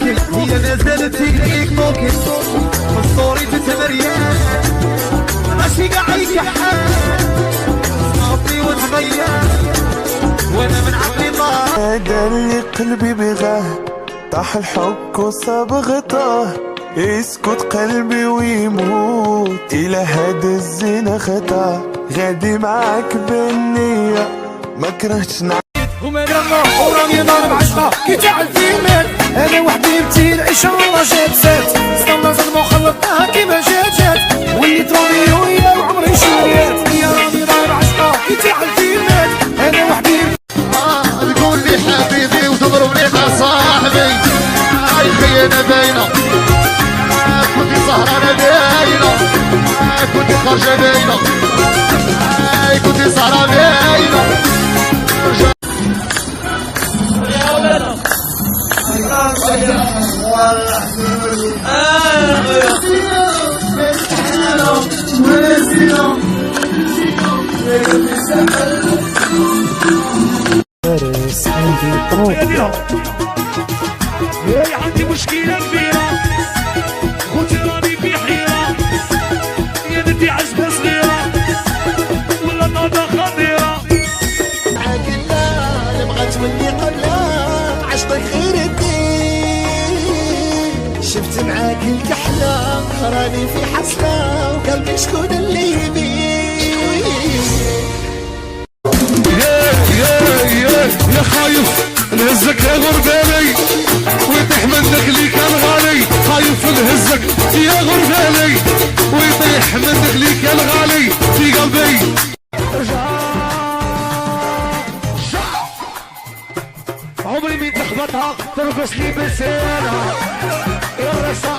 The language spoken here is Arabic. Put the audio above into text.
ممكن هي نزلت تقليك ممكن والصوري تتمريان ماشي قاعد يكحل صافي وتغير وانا من عقلي طار. هذا اللي قلبي بغاه طاح الحك وصبغته يسكت قلبي ويموت الى هاد الزنا خطا غادي معاك بالنية ما كرهتش وما يلا وراني ضارب عشقة كي تعال في مات انا وحدي بتي العيشة والله جات سات استنى زلمة وخلطناها كيما جات وليت راني ويا وعمري شويات يا راني ضارب عشقة كي تعال في مات انا وحدي تقول لي حبيبي وتضربني مع صاحبي هاي خيانة باينة كنت سهرانة باينة كنت خارجة باينة كنت سهرانة باينة فارس عندي طروق عندي مشكلة كبيرة خوتي راني في حيرة يا بنتي عزبة صغيرة ولا ناضة خطيرة معاك اللي بغات مني قبلها عشقك غير الدين شفت معاك الكحلة راني في حسرة وقلبي شكون اللي يبين يا خايف نهزك يا غربالي ويطيح منك اللي كان غالي خايف نهزك يا غربالي ويطيح منك اللي كان غالي في قلبي عمري مين تخبطها ترقص لي بلسانها يا رسالة